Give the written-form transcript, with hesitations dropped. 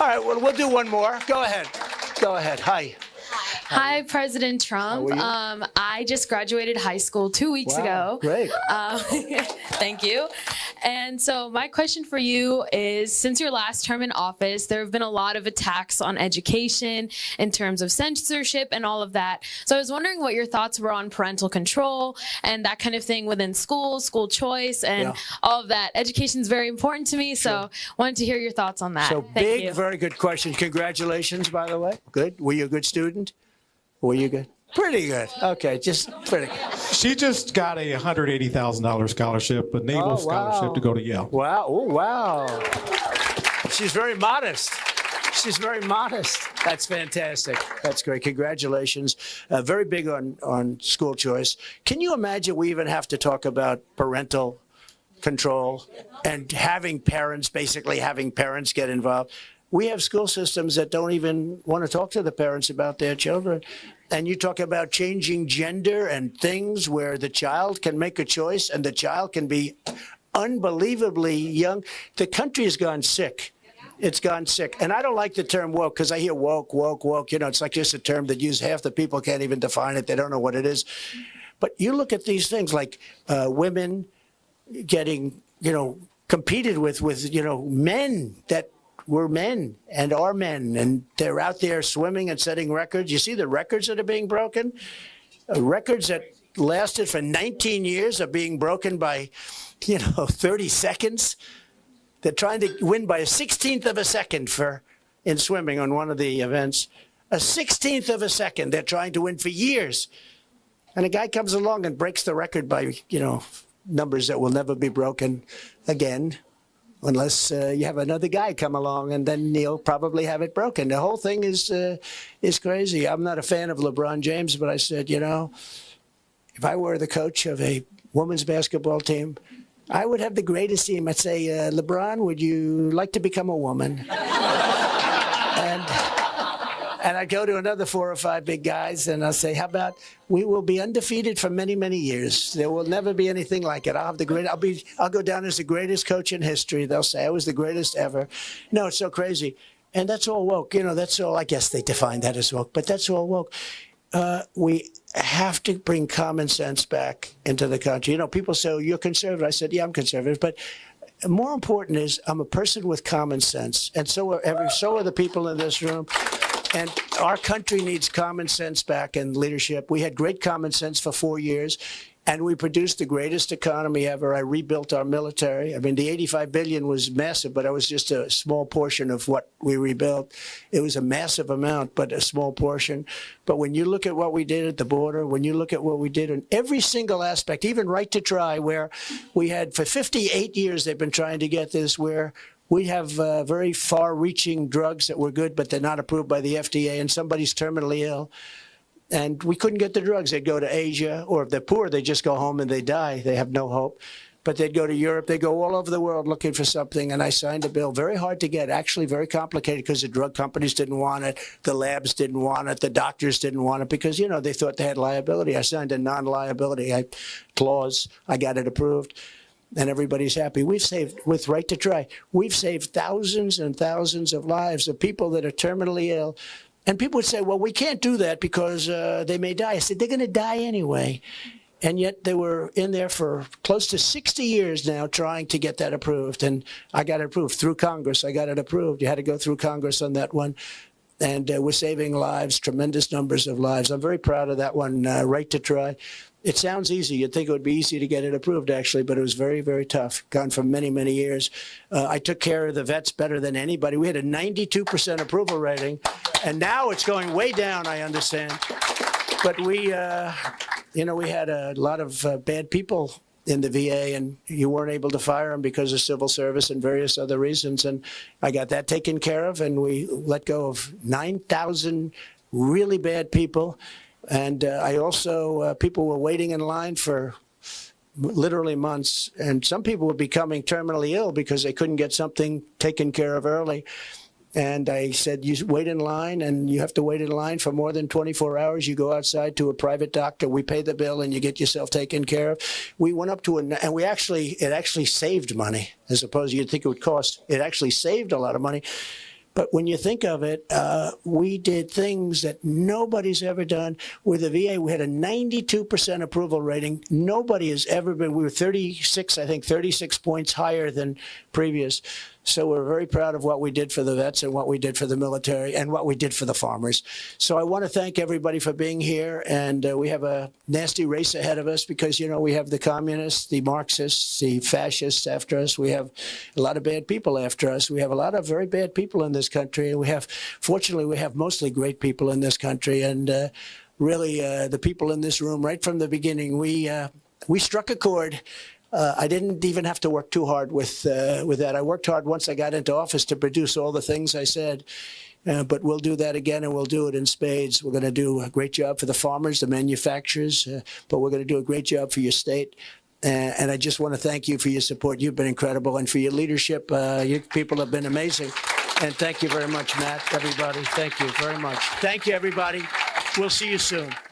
All right, well, we'll do one more. Go ahead. Go ahead. Hi. Hi, President Trump. I just graduated high school 2 weeks ago. Great. Thank you. And so my question for you is, since your last term in office, there have been a lot of attacks on education in terms of censorship and all of that. So I was wondering what your thoughts were on parental control and that kind of thing within schools, school choice, and all of that. Education is very important to me, so wanted to hear your thoughts on that. So Thank you. very good question. Congratulations, by the way. Good. Were you a good student? Were you good? Pretty good. Okay, just pretty good. She just got a $180,000 scholarship, a naval scholarship to go to Yale. Wow. Oh, wow. She's very modest. She's very modest. That's fantastic. That's great. Congratulations. Very big on school choice. Can you imagine we even have to talk about parental control and basically having parents get involved? We have school systems that don't even want to talk to the parents about their children. And you talk about changing gender and things where the child can make a choice and the child can be unbelievably young. The country has gone sick. It's gone sick. And I don't like the term woke because I hear woke. You know, it's like just a term that half the people can't even define it. They don't know what it is. But you look at these things like women getting, competed with, men that were men and are men, and they're out there swimming and setting records. You see the records that are being broken? Records that lasted for 19 years are being broken by, 30 seconds. They're trying to win by a 16th of a second in swimming on one of the events. A 16th of a second they're trying to win for years. And a guy comes along and breaks the record by, numbers that will never be broken again. Unless you have another guy come along, and then he'll probably have it broken. The whole thing is crazy. I'm not a fan of LeBron James, but I said, if I were the coach of a women's basketball team, I would have the greatest team. I'd say, LeBron, would you like to become a woman? And I'd go to another 4 or 5 big guys, and I'll say, how about we will be undefeated for many, many years. There will never be anything like it. I'll go down as the greatest coach in history. They'll say I was the greatest ever. No, it's so crazy. And that's all woke. That's all, I guess they define that as woke, but that's all woke. We have to bring common sense back into the country. People say, oh, you're conservative. I said, yeah, I'm conservative. But more important is I'm a person with common sense. And so are the people in this room. And our country needs common sense back in leadership. We had great common sense for 4 years, and we produced the greatest economy ever. I rebuilt our military. I mean, the $85 billion was massive, but it was just a small portion of what we rebuilt. It was a massive amount, but a small portion. But when you look at what we did at the border, when you look at what we did in every single aspect, even right to try, where we had for 58 years they've been trying to get this, where we have very far-reaching drugs that were good, but they're not approved by the FDA, and somebody's terminally ill. And we couldn't get the drugs. They'd go to Asia, or if they're poor, they just go home and they die. They have no hope. But they'd go to Europe. They go all over the world looking for something. And I signed a bill, very hard to get, actually very complicated, because the drug companies didn't want it. The labs didn't want it. The doctors didn't want it because, they thought they had liability. I signed a non-liability clause. I got it approved. And everybody's happy. We've saved, with Right to Try, we've saved thousands and thousands of lives of people that are terminally ill. And people would say, well, we can't do that because they may die. I said, they're going to die anyway. And yet they were in there for close to 60 years now trying to get that approved. And I got it approved through Congress. I got it approved. You had to go through Congress on that one. And we're saving lives, tremendous numbers of lives. I'm very proud of that one, Right to Try. It sounds easy. You'd think it would be easy to get it approved, actually, but it was very, very tough. Gone for many, many years. I took care of the vets better than anybody. We had a 92% approval rating, and now it's going way down, I understand. But we had a lot of bad people in the VA, and you weren't able to fire them because of civil service and various other reasons. And I got that taken care of, and we let go of 9,000 really bad people. And I also, people were waiting in line for literally months, and some people were becoming terminally ill because they couldn't get something taken care of early. And I said, you wait in line, and you have to wait in line for more than 24 hours. You go outside to a private doctor. We pay the bill, and you get yourself taken care of. We went up to and it actually saved money, as opposed to you'd think it would cost. It actually saved a lot of money. But when you think of it, we did things that nobody's ever done. With the VA, we had a 92% approval rating. Nobody has ever been, we were 36, I think 36 points higher than previous. So we're very proud of what we did for the vets and what we did for the military and what we did for the farmers. So I want to thank everybody for being here. And we have a nasty race ahead of us because, you know, we have the communists, the Marxists, the fascists after us. We have a lot of bad people after us. We have a lot of very bad people in this country. And we have, fortunately, we have mostly great people in this country. And really, the people in this room, right from the beginning, we struck a chord. I didn't even have to work too hard with that. I worked hard once I got into office to produce all the things I said. But we'll do that again, and we'll do it in spades. We're going to do a great job for the farmers, the manufacturers, but we're going to do a great job for your state. And I just want to thank you for your support. You've been incredible, and for your leadership. You people have been amazing. And thank you very much, Matt, everybody. Thank you very much. Thank you, everybody. We'll see you soon.